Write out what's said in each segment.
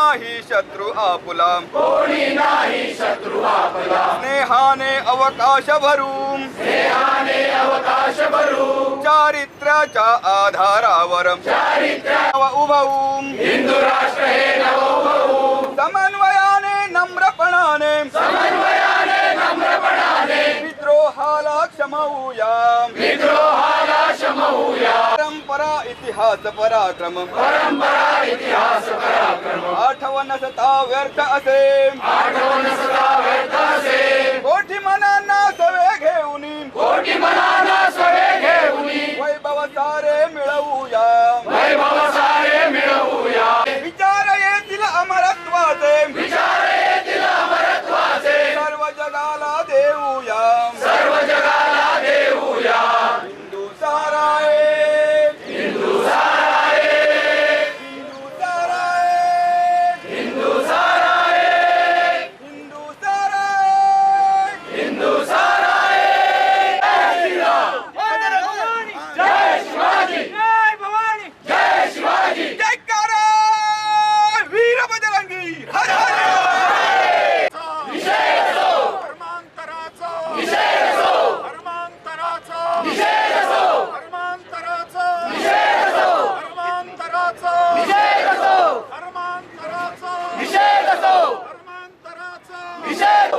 नाही शत्रू आपुला, कोणी नाही शत्रू आपला, स्नेहाने अवकाश भरून, स्नेहाने अवकाश भरू, चारित्र्याच्या आधारावर चारित्र्य उभावून, हिंदू राष्ट्र हे नवोभवू, समन्वयाने नम्रपणाने, समन्वयाने नम्रपणाने, विद्रोहाला क्षमवूया, विद्रोहाला शमवूया, परंपरा इतिहास पराक्रम, परंपरा इतिहास पराक्रम, आठवण सता व्यर्थ असे, आठवण सदा व्यर्थ असे, कोठी मनांना सवे घेऊन, कोटी मनाला सवे घेऊनी, वैभव सारे मिळवूया, वैभव सारे मिळवूया, विचार येतील अमरत्वाचे, विचार येतील अमरत्वाचे, सर्व जगाला देऊया, सर्व जगाला देऊया, हिंदू साराय, हिंदू साराय, हिंदू साराय, हिंदू साराय, हिंदू साराय. हिंदू साराय, जय श्रीराम, जय शिवाजी, जय भवानी, जय शिवाजी, जयकारा वीर बजरंगी, हर हर. विजय असो, विजय असो, विजय असो, विजय असो, विजय असो, विजय असो, विजय.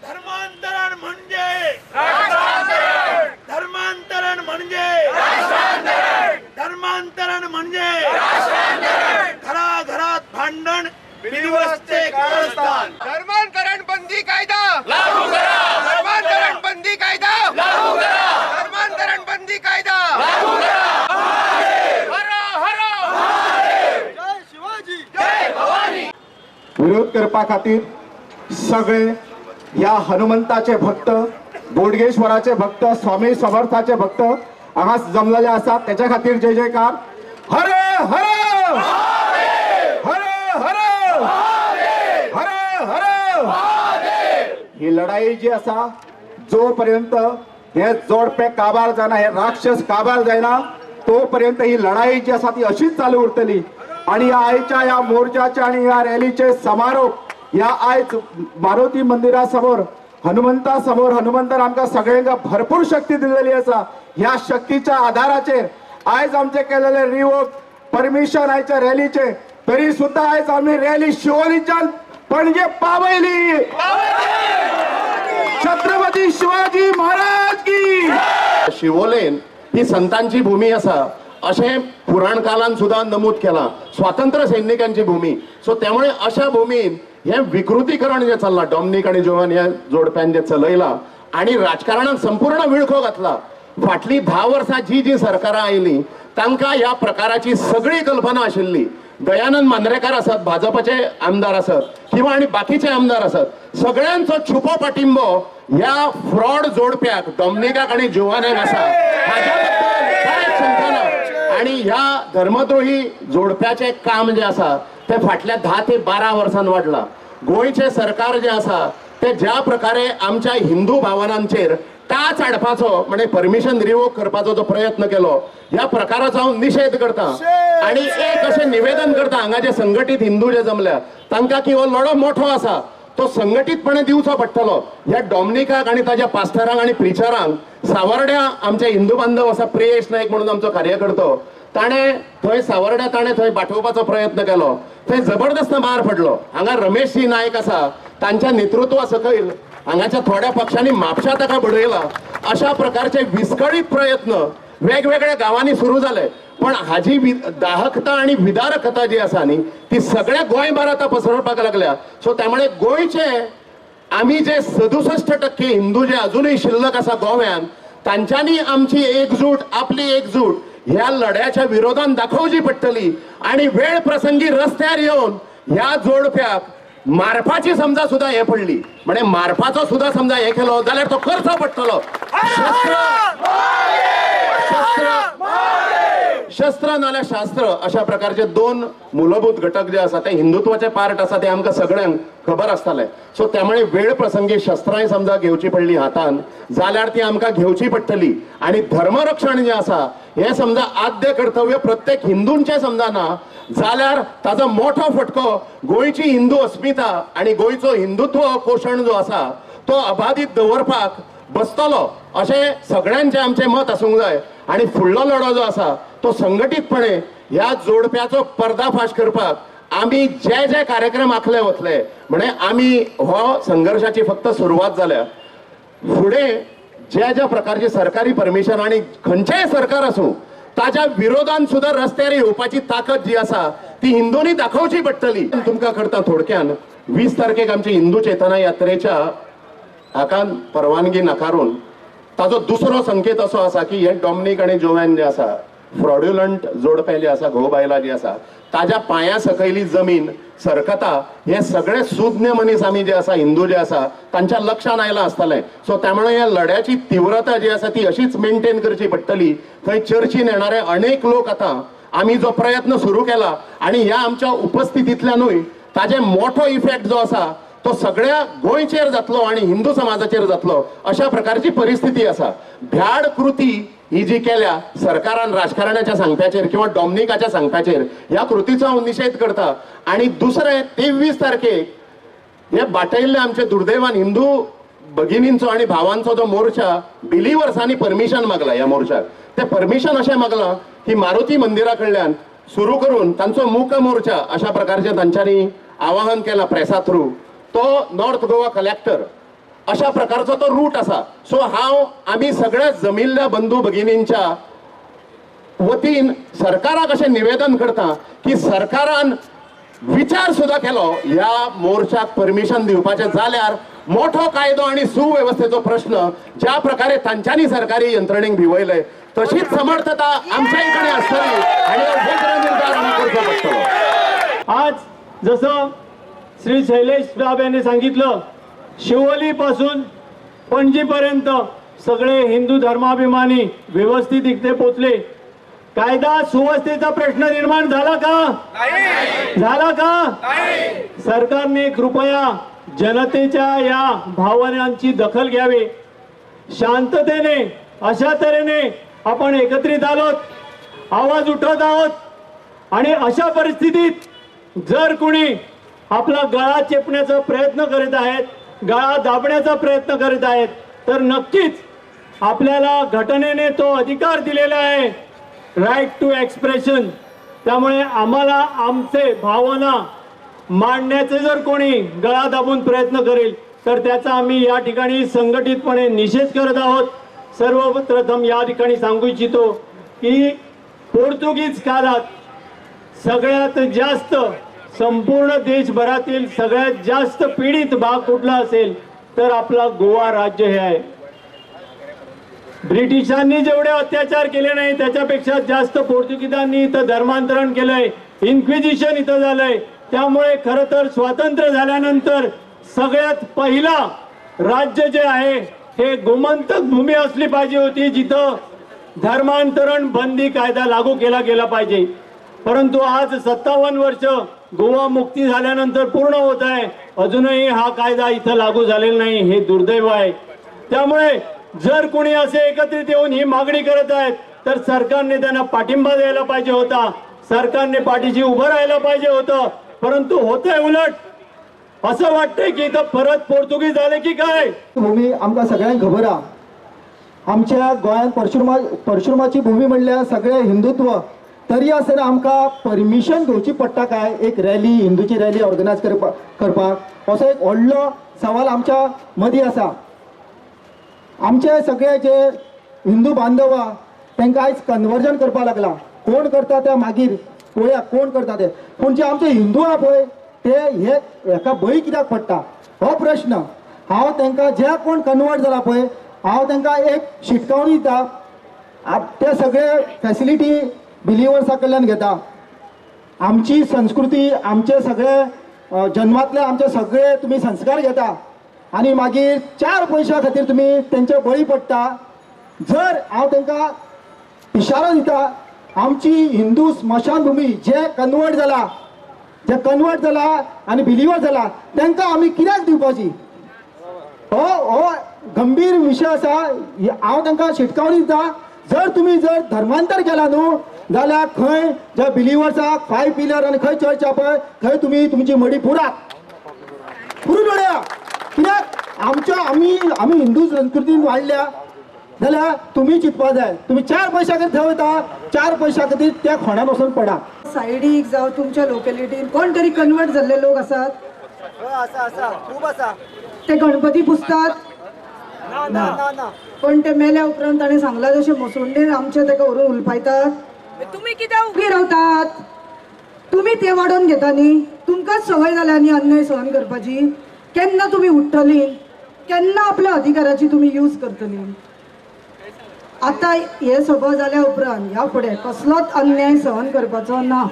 धर्मांतरण म्हणजे राष्ट्रांतरण, धर्मांतरण म्हणजे राष्ट्रांतरण, धर्मांतरण म्हणजे राष्ट्रांतरण, घराघरात भांडण बिनवस्ते कारस्थान. धर्मांतरण बंदी कायदा लागू करा, धर्मांतरण बंदी कायदा लागू करा, धर्मांतरण बंदी कायदा लागू करा. जय शिवाजी. जय भवानी. विरोध करपा खातीर सगळे ह्या हनुमंताचे भक्त, बोडगेश्वराचे भक्त, स्वामी समर्थाचे भक्त हांगा जमलेले आसात. त्याच्या खातीर जय जयकार. हर हर हर हर हर हर. ही लढाई जी आसा, जोपर्यंत हे जोडपे काबार जायना, हे राक्षस काबार जायना, तोपर्यंत ही लढाई जी आसा ती अशीच चालू उरतली. आणि या आयच्या या मोर्चाच्या आणि या रॅलीचे समारोप या आयज मारुती मंदिरा समोर, हनुमंता समोर, हनुमंतान आमकां सगळ्यांका भरपूर शक्ती दिलेली आसा. ह्या शक्तीच्या आधाराचेर आयज आमचे केलेले रिवोक परमिशन आयच्या रॅलीचे, तरी सुद्धा आयज आम्ही रॅली शिवोलीच्यान पणजे पावयली. छत्रपती शिवाजी महाराज की. शिवोलेन ही संतांची भूमी असा अशें पुराण कालान सुद्धा नमूद केला, स्वातंत्र्य सैनिकांची भूमी. सो त्यामुळे अशा भूमीन हे विकृतीकरण जे चल्लां, डॉमिनिक आणि जोवान ह्या जोडप्यान जे चलयला आणि राजकारणात संपूर्ण विळखो घातला. फाटली 10 वर्सां जी सरकारां आयली तांकां ह्या प्रकाराची सगळी कल्पना आशिल्ली. दयानंद मांद्रेकार आसात, भाजपाचे आमदार आसात, किंवा आणि बाकीचे आमदार आसात, सगळ्यांचो छुपो पाठिंबो ह्या फ्रॉड जोडप्याक, डॉमिनिकाक आणि जोवानाक आसा. हाच्या बद्दल कांयच शंका ना. आणि ह्या धर्मद्रोही जोडप्याचे काम जे आसा ते फाटल्या 10 ते 12 वर्सांन वाडला. गोयचे सरकार जे आसा ते ज्या प्रकारे आमच्या हिंदू भावनांचेर टाच हाडपाचो, म्हणजे परमिशन रिवोक करपाचो जो प्रयत्न केलो, ह्या प्रकाराचो हांव निषेध करता. आणि एक अशें निवेदन करता हांगा जे संघटीत हिंदू जे जमल्या तांकां की हो लढो मोठो आसा तो संघटीतपणे दिवचो पडटलो. ह्या डॉमिनिकाक आणि ताच्या पास्टरांक आणि प्रिचरांक सावर्ड्या आमचे हिंदू बांधव आसा, प्रियेश नायक म्हणून आमचो कार्यकर्तो, ताणे थंय सावर्ड्या ताणे थंय पाठोवपाचो प्रयत्न केलो. थंय जबरदस्त मार पडलो. हांगा रमेशजी नायक आसा, तांच्या नेतृत्वा सकयल हांगाच्या थोड्या पक्षांनी म्हापशा ताका बडयला. अशा प्रकारचे विस्कळीत प्रयत्न वेगवेगळ्या गावांनी सुरू झाले. पण हाजी दाहकता आणि विदारकता जी आसा न्ही ती सगळ्या गोंयभर आतां पसरपाक लागल्या. सो त्यामुळे गोंयचे आम्ही जे 67% हिंदू जे अजूनही शिल्लक आसा गोव्यान, तांच्यांनी आमची एकजूट, आपली एकजूट ह्या लढ्याच्या विरोधात दाखवची पडटली. आणि वेळ प्रसंगी रस्त्यार येऊन ह्या जोडप्याक मारपाची समजा सुद्धा हे पडली, म्हणजे मारपाचो सुद्धा समजा हे केलो जाल्यार तो करचो पडटलो. शस्त्र नाल्या शास्त्र अशा प्रकारचे 2 मूलभूत घटक जे असतात ते हिंदुत्वाचे पार्ट असतात ते आमकां सगळ्यांक खबर आसतले. सो त्यामुळे वेळ प्रसंगी शस्त्रांय समजा घेवची पडली हातान जाल्यार ती आमकां घेवची पडटली. आणि धर्मरक्षण जे आसा हे समजा आद्य कर्तव्य प्रत्येक हिंदूंचे समजाना जाल्यार ताजो मोठो फटको गोंयची हिंदू अस्मिता आणि गोंयचो हिंदुत्व पोशण जो आसा तो अबाधित दवरपाक बसतलो अशें सगळ्यांचे आमचे मत आसूंक जाय आणि फुडलो लढो जो आसा तो संघटीतपणे ह्या जोडप्याचो पर्दाफाश करपाक आमी जे जे कार्यक्रम आखले वतले म्हणजे आमी हो संघर्षाची फक्त सुरवात जाल्या फुडें ज्या ज्या प्रकारची सरकारी परमिशन आणि खंयचेय सरकार आसूं ताच्या विरोधान सुद्धा रस्त्यार येवपाची ताकद जी आसा ती हिंदूंनी दाखोवची पडटली. तुमकां करता थोडक्यान 20 तारखेक आमची हिंदू चेतना यात्रेच्या हाका परवानगी नाकारून ताजो दुसरो संकेत असो आसा की हे डॉमिनिक आणि जोवेन जे आसा फ्रॉड्युलंट जोडपे जे आसा घोव बायलां जी आसा ताज्या पांया सकयली जमीन सरकता हे सगळे सुज्ञ मनीस आमी जे आसा हिंदू जे आसा तांच्या लक्षात आयलां आसतलें. सो त्यामुळे ह्या लढ्याची तीव्रता जी आसा ती अशीच मेंटेन करची पडटली. थंय चर्चीन येणारे अनेक लोक आतां आमी जो प्रयत्न सुरू केला आणि ह्या आमच्या उपस्थितींतल्यानूय ताजे मोठो इफेक्ट जो आसा तो सगळ्या गोंयचेर जातलो आणि हिंदू समाजाचेर जातलो अशा प्रकारची परिस्थिती आसा. भ्याड कृती ही जी केल्या सरकारान राजकारणाच्या सांगप्याचेर किंवा डॉमिनिकाच्या सांगप्याचेर ह्या कृतीचो हांव निषेध करता. आणि दुसरे 23 तारखेक हे बाटयल्ले आमचे दुर्दैवान हिंदू भगिनींचो आणि भावांचो जो मोर्चा बिलिव्हर्सांनी परमिशन मागला ह्या मोर्चाक ते परमिशन अशें मागलां की मारुती मंदिरा कडल्यान सुरू करून तांचो मूक मोर्चा अशा प्रकारचे तांच्यांनी आवाहन केला प्रेसा थ्रू तो नॉर्थ गोवा कलेक्टर अशा प्रकारचो तो रूट आसा. सो आमी सगळ्या जमिल्ल्या बंधू भगिनींच्या वतीन सरकाराक अशें निवेदन करता की सरकारान विचार सुद्धा केलो ह्या मोर्चाक परमिशन दिवपाचें जाल्यार मोठो कायदो आणि सुव्यवस्थेचो प्रश्न ज्या प्रकारे तांच्यांनी सरकारी यंत्रणेक भिवयले तशीच समर्थता आमच्याही कडे आसतली आणि वेगळो निर्धार आमी करचो पडटलो. आज जसं श्री शैलेश बाब यांनी सांगितलं शिवोली पासून पणजीपर्यंत सगळे हिंदू धर्माभिमानी व्यवस्थित इथे पोचले. कायदा सुव्यवस्थेचा प्रश्न निर्माण झाला का? झाला का? सरकारने कृपया जनतेच्या या भावनांची दखल घ्यावी. शांततेने अशा तऱ्हेने आपण एकत्रित आलोत, आवाज उठवत आहोत आणि अशा परिस्थितीत जर कुणी आपला गळा चेपण्याचा प्रयत्न करीत आहेत, गळा दाबण्याचा प्रयत्न करीत आहेत तर नक्कीच आपल्याला घटनेने तो अधिकार दिलेला आहे, राईट टू एक्सप्रेशन. त्यामुळे आम्हाला आमचे भावना मांडण्याचे जर कोणी गळा दाबून प्रयत्न करेल तर त्याचा आम्ही या ठिकाणी संघटितपणे निषेध करत आहोत. सर्वप्रथम या ठिकाणी सांगू इच्छितो की पोर्तुगीज काळात सगळ्यात जास्त संपूर्ण देशभरातील सगळ्यात जास्त पीडित भाग कुठला असेल तर आपला गोवा राज्य हे आहे. ब्रिटिशांनी जेवढे अत्याचार केले नाही त्याच्यापेक्षा जास्त पोर्तुगीजांनी इथं धर्मांतरण केलंय, इन्क्विजिशन इथं झालंय. त्यामुळे खरं तर स्वातंत्र्य झाल्यानंतर सगळ्यात पहिला राज्य जे आहे हे गोमंतक भूमी असली पाहिजे होती जिथं धर्मांतरण बंदी कायदा लागू केला गेला पाहिजे. परंतु आज 57 वर्ष गोवा मुक्ती झाल्यानंतर पूर्ण होत आहे, अजूनही हा कायदा इथं लागू झालेला नाही, हे दुर्दैव आहे. त्यामुळे जर कोणी असे एकत्रित येऊन ही मागणी करत आहेत तर सरकारने त्यांना पाठिंबा द्यायला पाहिजे होता, सरकारने पाठीशी उभं राहायला पाहिजे होतं. परंतु होतंय उलट. असं वाटतंय की इथं परत पोर्तुगीज आले की काय. भूमी आमकां सगळ्यांक खबर आहा. आमच्या गोंयांत परशुरामाची भूमी म्हणल्यार सगळे हिंदुत्व. तरी आसतना आमकां परमिशन घेवची पडटा काय एक रॅली, हिंदूची रॅली ऑर्गनायज करपाक असो एक व्हडलो सवाल आमच्या मदीं आसा. आमचे सगळे जे हिंदू बांधव आहा तांकां आयज कन्वर्जन करपाक लागला. कोण करता ते मागीर पळया कोण करता ते. पूण जे आमचे हिंदू आहा पळय ते हेका बळी कित्याक पडटा हो प्रश्न हांव तांकां जे कोण कन्वर्ट जाला पळय हांव तांकां एक शिटकावणी दिता. ते सगळे फॅसिलिटी बिलिव्हर्सा कडल्यान घेता. आमची संस्कृती आमचे सगळे जन्मातले आमचे सगळे तुम्ही संस्कार घेता आणि मागीर 4 पयशां खातीर तुम्ही तेंचे बळी पडटा. जर हांव तांकां इशारो दिता आमची हिंदू स्मशानभूमी जे कन्वर्ट जाला आनी बिलिव्हर जाला तांकां आमी कित्याक दिवपाची. हो गंभीर विशय आसा. हांव तांकां शिटकावणी दिता जर धर्मांतर केला न्हू जाल्यार खंय ज्या बिलिवर्साक 5 पिलर आनी खंय चर्च पळय थंय तुम्ही तुमची मडी पुरून उडया. कित्याक आमी हिंदू संस्कृतीन वाडल्या जाल्यार तुम्ही चिंतपा जाय. तुम्ही 4 पैशा खातीर थंय वता, 4 पैशा खातीर त्या खोंडान वचून पडा. सायडीक जावं तुमच्या लोकेलिटीन कोण तरी कन्वर्ट झाल्ले लोक आसात? खूब आसा. ते गणपती पुजतात ना. पण ते मेल्या उपरांत ताणें सांगला जशें मोसोंडेर आमचे ताका व्हरून उलपायतात. तुम्ही कित्याक उबी रावतात? तुम्ही ते वाडोवन घेता न्ही. तुमकांच संवय जाल्या न्ही अन्याय सहन करपाची. केन्ना तुम्ही उठतली? केन्ना आपल्या अधिकाराची तुम्ही यूज करतली? आता हे सगळं जाल्या उपरांत ह्या फुडें कसलोच अन्याय सहन करपाचो ना.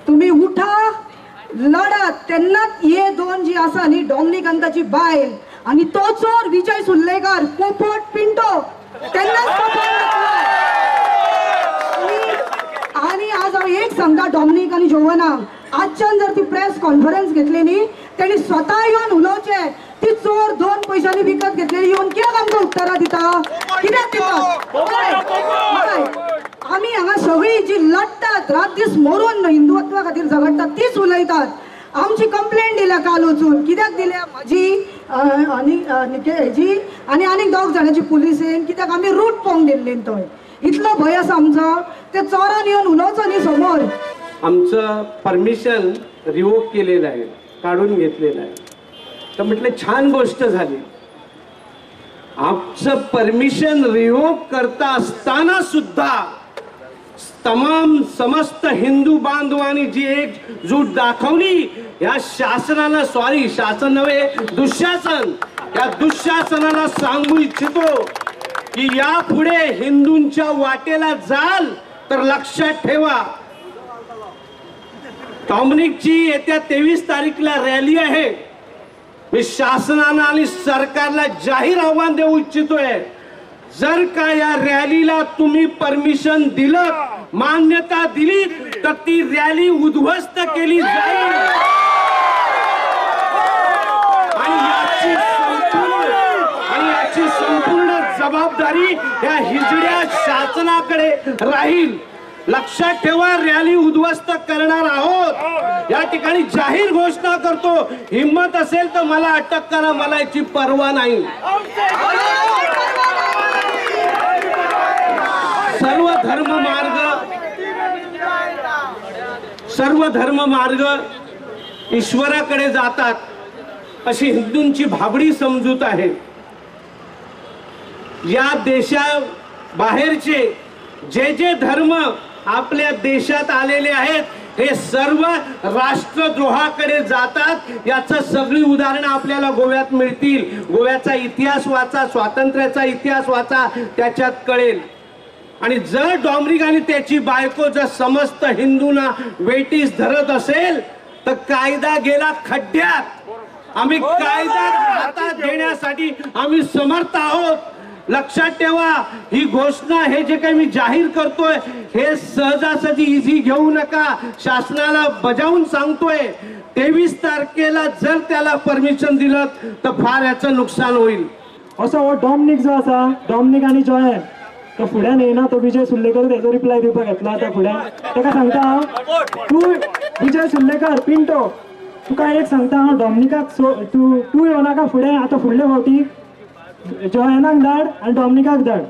तुम्ही उठा, लढात. तेन्नाच हे दोन जी आसा न्ही, डॉमिनिकांताची बायल आणि तो चोर विजय सुल्लेकार पोपट पिंटो, तेन्नाच तो बंद जातलो. आणि आज हांव एक सांगता डॉमिनिक आणि जोवनाक, आजच्यान जर ती प्रेस कॉन्फरन्स घेतली न्ही, तेणी स्वता येवन उलोवचें. ती चोर 2 पैशांनी विकत घेतलेली येवन कित्याक आमकां उत्तरां दिता? कित्याक दिता? आमी हांगा सगळीं जी लढटात, रात दीस मरून हिंदुत्वा खातीर झगडटात तीच उलयतात. आमची कंप्लेंट दिल्या काल वचून. कित्याक दिल्या? म्हजी आनी हेजी आनी आनीक 2 जाणांची पुलिसेन. कित्याक आमी रूट पळोवंक गेल्ली थंय. इतलो भंय आसा आमचो. ते चोरान येवन उलोवचो न्ही समोर. आमचं परमिशन रिवोक केलेलं आहे, काढून घेतलेलं आहे. तर म्हटलं छान गोष्ट झाली. आमचं परमिशन रिवोक करता असताना सुद्धा समस्त हिंदू बांधवांनी जी एकजूट दाखवली, या शासनाला, सॉरी शासन नव्हे, दुःशासन, या दुःशासनाला सांगू इच्छितो की यापुढे हिंदूंच्या वाटेला जाल तर लक्षात ठेवा, डॉमिनिकची येत्या 23 तारीखला रॅली आहे. मी शासनाला आणि सरकारला जाहीर आव्हान देऊ इच्छितोय, जर का या रॅलीला तुम्ही परमिशन दिलं, मान्यता दिली, तर ती रॅली उद्ध्वस्त केली जाईल. आणि याची संपूर्ण जबाबदारी या हिजड्या शासनाकडे राहील. लक्षात ठेवा, रॅली उद्ध्वस्त करणार आहोत. या ठिकाणी जाहीर घोषणा करतो, हिम्मत असेल तर मला अटक करा, मला याची पर्वा नाही. सर्व धर्म मार्ग ईश्वराकडे जातात, अशी हिंदूंची भाबडी समजूत आहे. या देशा बाहेरचे जे धर्म आपल्या देशात आलेले आहेत, हे सर्व राष्ट्रद्रोहाकडे जातात. याचं सगळी उदाहरणं आपल्याला गोव्यात मिळतील. गोव्याचा इतिहास वाचा, स्वातंत्र्याचा इतिहास वाचा, त्याच्यात कळेल. आणि जर डॉमिनिक आणि त्याची बायको जर समस्त हिंदूंना वेटीस धरत असेल, तर कायदा गेला खड्ड्यात. आम्ही कायदा हातात घेण्यासाठी आम्ही समर्थ आहोत. लक्षात ठेवा, ही घोषणा, हे जे काही मी जाहीर करतोय, हे सहजासहजी इझी घेऊ नका. शासनाला बजावून सांगतोय, 23 तारखेला जर त्याला परमिशन दिलं तर फार याचं नुकसान होईल. असो हो डॉमिनिक जो आसा, डॉमिनिक आणि जॉयन, तो फुड्यान येना, तो विजय सुल्लेकर तेजो रिप्लाय दिवपाक येतलो. आता फुड्यान ताका सांगता हांव, तू विजय सुल्लेकर पिंटो, तुका एक सांगता हांव, डॉमिनिकाक तू येवनाका फुडें. आता फुडले फावटी जॉयनाक धाड आनी डॉमिनिकाक धाड,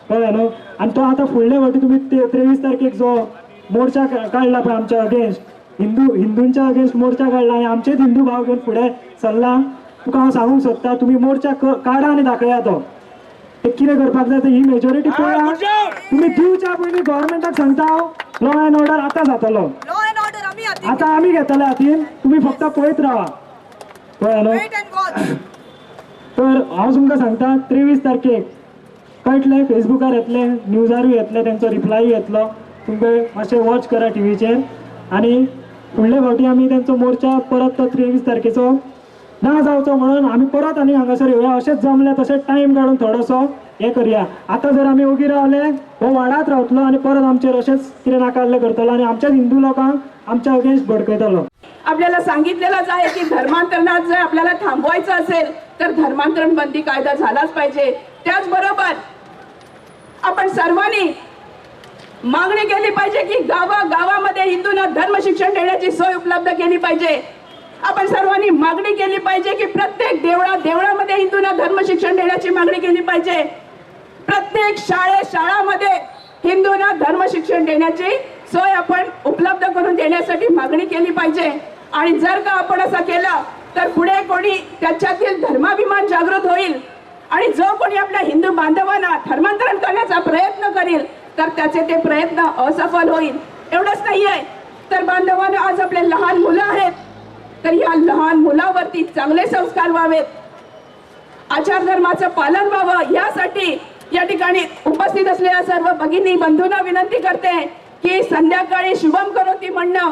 कळ्ळें न्हू. आनी तो आता फुडले फावटी तुम्ही 23 तारखेक जो मोर्चा काडला पळय आमच्या अगेन्स्ट, हिंदूंच्या अगेन्स्ट मोर्चा काडला, आनी आमचेच हिंदू भाव घेवन फुडें चल्ला. तुका हांव सांगूंक सोदता, तुम्ही मोर्चा काडा आनी दाखया. तो कितें करपाक जाय, ही मेजॉरिटी पळया. तुम्ही दिवच्या पयलीं गव्हर्मेंटाक सांगता हांव, लॉ अँड ऑर्डर आतां जातलो. आता आमी घेतले हातीन, तुम्ही फक्त पळयत रावा, कळ्ळें न्हू. तर हांव तुमकां सांगता, 23 तारखेक कळटले, फेसबुकार येतले, न्यूजारूय येतले, त्यांचो रिप्लाय येतलो. तुमकां मातशें वॉच करा टीव्हीचेर. आनी फुडले फावटी आमी तेंचो मोर्चा परत तो 23 तारखेचो ना जावचो म्हणून आमी परत आनी हांगासर येवया. अशेंच जमले तशें टायम काडून थोडोसो हे करया. आता जर आमी ओगी रावले, हो वाडात रावतलो आनी परत आमचेर अशेंच कितें नाकारले करतलो आनी आमच्याच हिंदू लोकांक आमच्या अगेन्स्ट भडकयतलो. आपल्याला सांगितलेलंच आहे की धर्मांतरणात जर आपल्याला थांबवायचं असेल तर धर्मांतरण बंदी कायदा झालाच पाहिजे. त्याचबरोबर आपण सर्वांनी मागणी केली पाहिजे की गावागावामध्ये हिंदूंना धर्म शिक्षण देण्याची सोय उपलब्ध केली पाहिजे. आपण सर्वांनी मागणी केली पाहिजे की प्रत्येक देवळामध्ये हिंदूंना धर्म शिक्षण देण्याची मागणी केली पाहिजे. प्रत्येक शाळामध्ये हिंदूंना धर्म शिक्षण देण्याची सोय आपण उपलब्ध करून देण्यासाठी मागणी केली पाहिजे. आणि जर का आपण असं केलं तर पुढे कोणी त्याच्यातील धर्माभिमान जागृत होईल आणि जो कोणी आपल्या हिंदू बांधवांना धर्मांतरण करण्याचा प्रयत्न करेल तर त्याचे ते प्रयत्न असफल होईल. एवढंच नाहीये तर बांधवांना आज आपले लहान मुलं आहेत तर या लहान मुलावरती चांगले संस्कार व्हावेत, आचार धर्माचं पालन व्हावं यासाठी या ठिकाणी उपस्थित असलेल्या सर्व भगिनी बंधूंना विनंती करते की संध्याकाळी शुभम करोती म्हणणं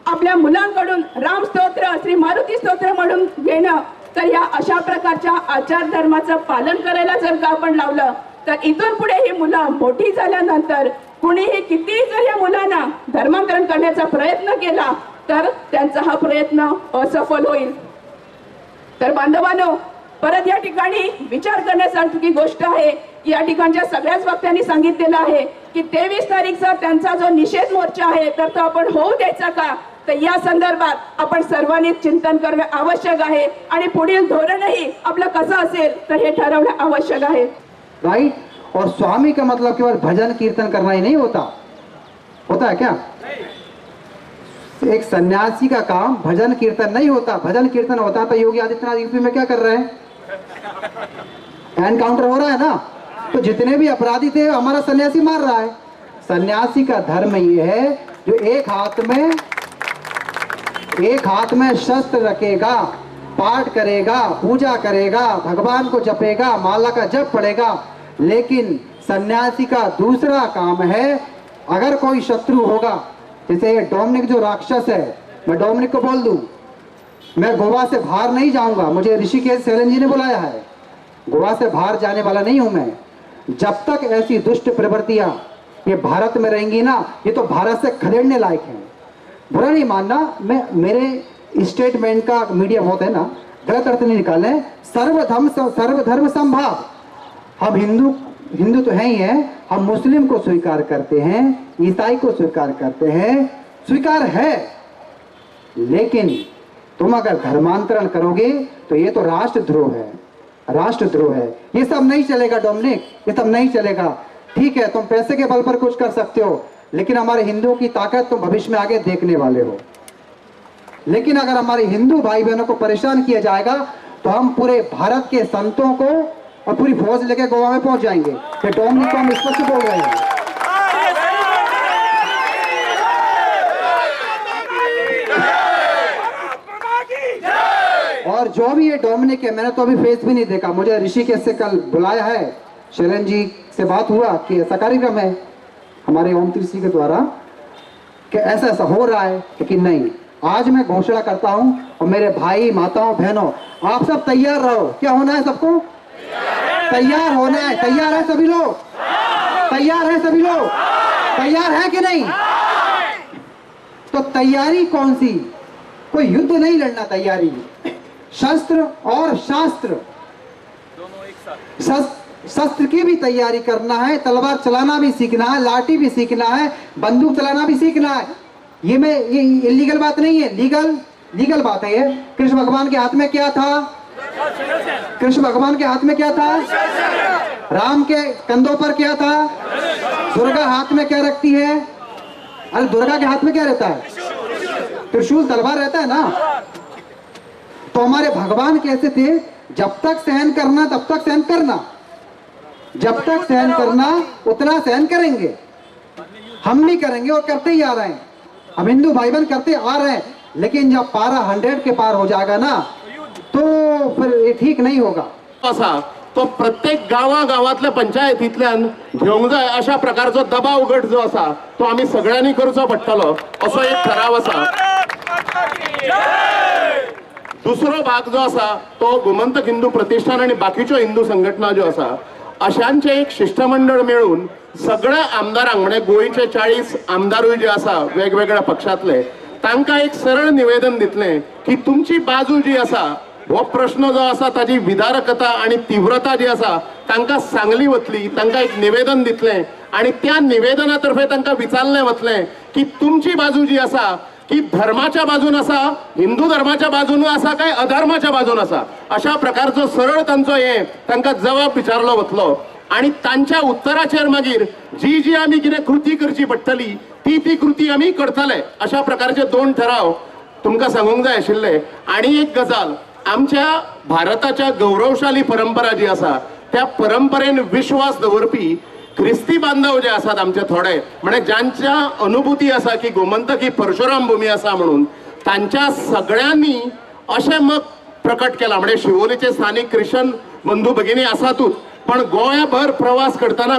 आपल्या मुलांकडून राम स्तोत्र श्री मारुती स्तोत्र म्हणून घेणं. तर या अशा प्रकारच्या आचार धर्माचं पालन करायला जर का आपण लावलं तर इथून पुढे ही मुलं मोठी झाल्यानंतर कुणीही कितीही जर या मुलांना धर्मांतरण करण्याचा प्रयत्न केला तर त्यांचा हा प्रयत्न असफल होईल. तर बांधवांनो, परत या ठिकाणी विचार करण्यासारखी गोष्ट आहे. या ठिकाणच्या सगळ्याच वक्त्यांनी सांगितलेलं आहे की 23 तारीखचा त्यांचा जो निषेध मोर्चा आहे तर तो आपण होऊ द्यायचा का, तर या संदर्भात आपण सर्वांनी चिंतन करणे आवश्यक आहे आणि पुढील धोरणही आपलं कसं असेल तर हे ठरवणं आवश्यक आहे. राइट. और स्वामी का मतलब केवल भजन कीर्तन करना ही नहीं होता है क्या? एक सन्यासी का काम भजन कीर्तन नहीं होता. भजन कीर्तन होता तो योगी आदित्यनाथ यूपी में क्या कर रहे हैं? एनकाउंटर हो रहा है ना. तो जितने भी अपराधी थे हमारा सन्यासी मार रहा है. सन्यासी का धर्म ये है जो एक हाथ में शस्त्र रखेगा, पाठ करेगा, पूजा करेगा, भगवान को जपेगा, माला का जप पड़ेगा. लेकिन सन्यासी का दूसरा काम है, अगर कोई शत्रु होगा, जैसे ये डोमिनिक जो राक्षस है, मैं डोमिनिक को बोल दूं मैं गोवा से बाहर नहीं जाऊंगा, मुझे ऋषिकेश सेलन जी ने बुलाया है, गोवा से बाहर जाने वाला नहीं हूं मैं. जब तक ऐसी दुष्ट प्रवृत्तियां ये भारत में रहेंगी ना, ये तो भारत से खदेड़ने लायक है. बुरा नहीं मानना, मैं मेरे स्टेटमेंट का मीडिया होता है ना, गलत अर्थ नहीं निकाले. सर्वधर्म संभाव. हम हिंदू तो है ही है, हम मुस्लिम को स्वीकार करते हैं, ईसाई को स्वीकार करते हैं, स्वीकार है. लेकिन तुम अगर धर्मांतरण करोगे तो ये तो राष्ट्रद्रोह है, राष्ट्रद्रोह है. ये सब नहीं चलेगा डोमिनिक, ये सब नहीं चलेगा. ठीक है, तुम पैसे के बल पर कुछ कर सकते हो, लेकिन हमारे हिंदुओं की ताकत तुम भविष्य में आगे देखने वाले हो. लेकिन अगर हमारे हिंदू भाई बहनों को परेशान किया जाएगा तो हम पूरे भारत के संतों को और पूरी फौज लेकर गोवा में पहुंच जाएंगे. ये डोमिनिक को हम स्पष्ट बोल रहे हैं. और जो भी ये डोमिनिक है, मैंने तो अभी फेस भी नहीं देखा, मुझे ऋषिकेश से कल बुलाया है, शैलन जी से बात हुआ कि ऐसा कार्यक्रम है हमारे ओम तीर्थजी के द्वारा कि ऐसा ऐसा हो रहा है. लेकिन नहीं, आज मैं घोषणा करता हूं और मेरे भाई माताओं बहनों आप सब तैयार रहो. क्या होना है सबको? तैयार होना है. तैयार है सभी लोग? तैयार है सभी लोग? तैयार है कि नहीं? तो तैयारी कौन सी? कोई युद्ध नहीं लड़ना. तैयारी शस्त्र और शास्त्र, शस्त्र की भी तैयारी करना है, तलवार चलाना भी सीखना है, लाठी भी सीखना है, बंदूक चलाना भी सीखना है. ये इलीगल बात नहीं है, लीगल बात है. ये कृष्ण भगवान के हाथ में क्या था? कृष्ण भगवान के हाथ में क्या था? राम के कंधों पर क्या था? दुर्गा हाथ में क्या रखती है? अरे दुर्गा के हाथ में क्या रहता है? त्रिशूल, तलवार रहता है ना. तो हमारे भगवान कैसे थे? जब तक सहन करना तब तक सहन करना, जब तक सहन करना उतना सहन करेंगे. हम भी करेंगे और करते ही आ रहे हैं. हम हिंदू भाई बहन करते आ रहे हैं. लेकिन जब पारा 100 के पार हो जाएगा ना तो फिर ये ठीक नहीं होगा. असा तो प्रत्येक गावागावातल्या पंचायतींतल्यान घेवंक जाय अशा प्रकारचो दबाव गट जो असा तो आम्ही सगळ्यांनी करचो पडटलो असो एक ठराव असा. दुसरो भाग जो असा तो गोमंतक हिंदू प्रतिष्ठान आणि बाकीच्यो हिंदू संघटना ज्यो असा अशांचे एक शिष्टमंडळ मिळून सगळ्या आमदारांक म्हणजे गोंयचे 40 आमदारूय जे असा वेगवेगळ्या पक्षातले तांकां एक सरळ निवेदन दितले की तुमची बाजू जी असा हो प्रश्न जो आसा ताजी विदारकता आणि तीव्रता जी आसा तांकां सांगली वतली, तांकां एक निवेदन दितलें आणि त्या निवेदनातर्फे तांकां विचारलें वतलें की तुमची बाजू जी आसा की धर्माच्या बाजून आसा, हिंदू धर्माच्या बाजून आसा काय अधर्माच्या बाजून आसा, अशा प्रकारचो सरळ तांचो तांकां जबाब विचारलो वतलो आणि तांच्या उत्तराचेर मागीर जी जी आमी कितें कृती करची पडटली ती कृती आमी करतले, अशा प्रकारचे 2 ठराव तुमकां सांगूंक जाय आशिल्ले. आणि एक गजाल, आमच्या भारताच्या गौरवशाली परंपरा जी आसा त्या परंपरेन विश्वास दवरपी ख्रिस्ती बांधव जे आसात आमचे थोडे, म्हणजे ज्यांच्या अनुभूती आसा की गोमंतक ही परशुराम भूमी आसा म्हणून, तांच्या सगळ्यांनी अशें मत प्रकट केला. म्हणजे शिवोलेचे स्थानिक ख्रिश्चन बंधू भगिनी आसातूच, पण गोंयभर प्रवास करताना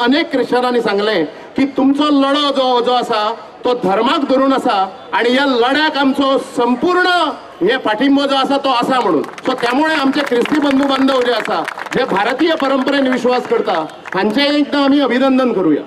अनेक क्रिश्चनांनी सांगले की तुमचो लढो जो आसा तो धर्माक धरून आसा आणि या लढ्याक आमचो संपूर्ण हे पाठिंबो जो आसा तो आसा म्हणून. सो त्यामुळे आमचे ख्रिस्ती बंधू बांधव जे आसा जे भारतीय परंपरेन विश्वास करता हांचे एकदा आमी अभिनंदन करूया.